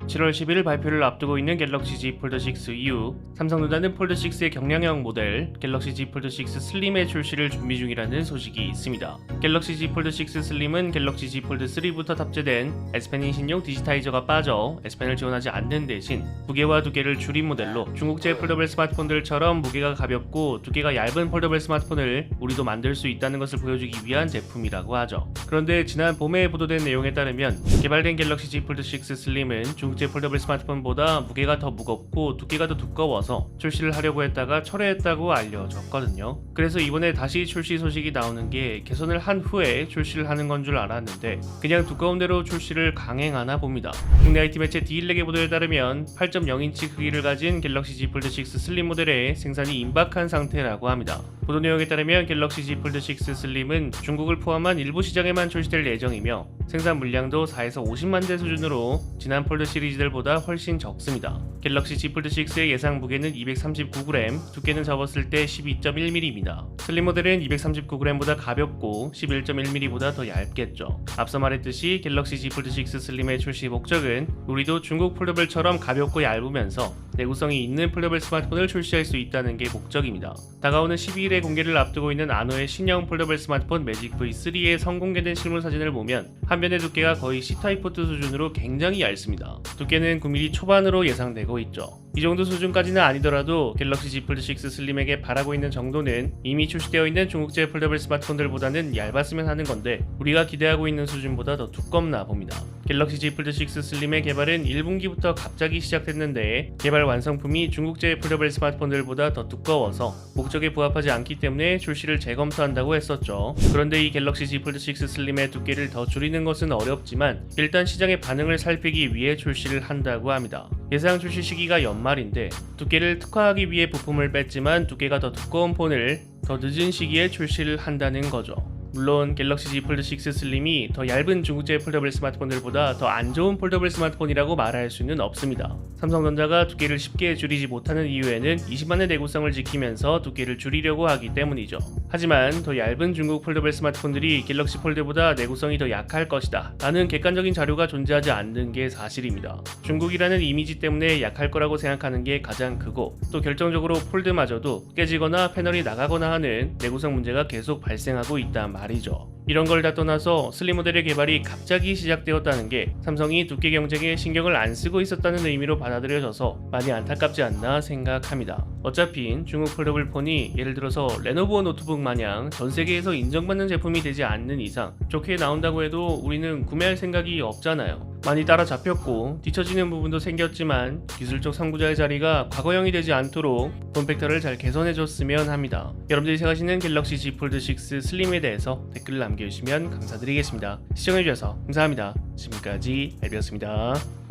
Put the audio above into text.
7월 11일 발표를 앞두고 있는 갤럭시 Z 폴드 6 이후 삼성전자는 폴드 6의 경량형 모델 갤럭시 Z 폴드 6 슬림의 출시를 준비 중이라는 소식이 있습니다. 갤럭시 Z 폴드 6 슬림은 갤럭시 Z 폴드 3부터 탑재된 S펜 인신용 디지타이저가 빠져 S펜을 지원하지 않는 대신 무게와 두께를 줄인 모델로 중국제 폴더블 스마트폰들처럼 무게가 가볍고 두께가 얇은 폴더블 스마트폰을 우리도 만들 수 있다는 것을 보여주기 위한 제품이라고 하죠. 그런데 지난 봄에 보도된 내용에 따르면 개발된 갤럭시 Z 폴드 6 슬림은 중국제 폴더블 스마트폰보다 무게가 더 무겁고 두께가 더 두꺼워서 출시를 하려고 했다가 철회했다고 알려졌거든요. 그래서 이번에 다시 출시 소식이 나오는 게 개선을 한 후에 출시를 하는 건 줄 알았는데 그냥 두꺼운 대로 출시를 강행하나 봅니다. 국내 IT 매체 디일렉의 보도에 따르면 8.0인치 크기를 가진 갤럭시 Z 폴드 6 슬림 모델의 생산이 임박한 상태라고 합니다. 보도 내용에 따르면 갤럭시 Z 폴드 6 슬림은 중국을 포함한 일부 시장에만 출시될 예정이며 생산 물량도 4에서 50만 대 수준으로 지난 폴드 시리즈들보다 훨씬 적습니다. 갤럭시 Z 폴드 6의 예상 무게는 239g, 두께는 접었을 때 12.1mm입니다. 슬림 모델은 239g보다 가볍고 11.1mm보다 더 얇겠죠. 앞서 말했듯이 갤럭시 Z 폴드 6 슬림의 출시 목적은 우리도 중국 폴더블처럼 가볍고 얇으면서 내구성이 있는 폴더블 스마트폰을 출시할 수 있다는 게 목적입니다. 다가오는 12일에 공개를 앞두고 있는 아노의 신형 폴더블 스마트폰 매직 V3의 선공개된 실물 사진을 보면 한 변의 두께가 거의 C타입 포트 수준으로 굉장히 얇습니다. 두께는 9mm 초반으로 예상되고 있죠. 이 정도 수준까지는 아니더라도 갤럭시 Z 폴드 6 슬림에게 바라고 있는 정도는 이미 출시되어 있는 중국제 폴더블 스마트폰들보다는 얇았으면 하는 건데 우리가 기대하고 있는 수준보다 더 두껍나 봅니다. 갤럭시 Z 폴드 6 슬림의 개발은 1분기부터 갑자기 시작됐는데 개발 완성품이 중국제 폴더블 스마트폰들보다 더 두꺼워서 목적에 부합하지 않기 때문에 출시를 재검토한다고 했었죠. 그런데 이 갤럭시 Z 폴드 6 슬림의 두께를 더 줄이는 것은 어렵지만 일단 시장의 반응을 살피기 위해 출시를 한다고 합니다. 예상 출시 시기가 연말인데 두께를 특화하기 위해 부품을 뺐지만 두께가 더 두꺼운 폰을 더 늦은 시기에 출시를 한다는 거죠. 물론 갤럭시 Z 폴드 6 슬림이 더 얇은 중국제 폴더블 스마트폰들보다 더 안 좋은 폴더블 스마트폰이라고 말할 수는 없습니다. 삼성전자가 두께를 쉽게 줄이지 못하는 이유에는 20만의 내구성을 지키면서 두께를 줄이려고 하기 때문이죠. 하지만 더 얇은 중국 폴더블 스마트폰들이 갤럭시 폴드보다 내구성이 더 약할 것이다 라는 객관적인 자료가 존재하지 않는 게 사실입니다. 중국이라는 이미지 때문에 약할 거라고 생각하는 게 가장 크고 또 결정적으로 폴드마저도 깨지거나 패널이 나가거나 하는 내구성 문제가 계속 발생하고 있단 말이죠. 이런 걸 다 떠나서 슬림 모델의 개발이 갑자기 시작되었다는 게 삼성이 두께 경쟁에 신경을 안 쓰고 있었다는 의미로 받아들여져서 많이 안타깝지 않나 생각합니다. 어차피 중국 폴더블 폰이 예를 들어서 레노버 노트북 마냥 전 세계에서 인정받는 제품이 되지 않는 이상 좋게 나온다고 해도 우리는 구매할 생각이 없잖아요. 많이 따라잡혔고 뒤처지는 부분도 생겼지만 기술적 선구자의 자리가 과거형이 되지 않도록 폼팩터를 잘 개선해줬으면 합니다. 여러분들이 생각하시는 갤럭시 Z 폴드 6 슬림에 대해서 댓글을 남겨주시면 감사드리겠습니다. 시청해주셔서 감사합니다. 지금까지 알비였습니다.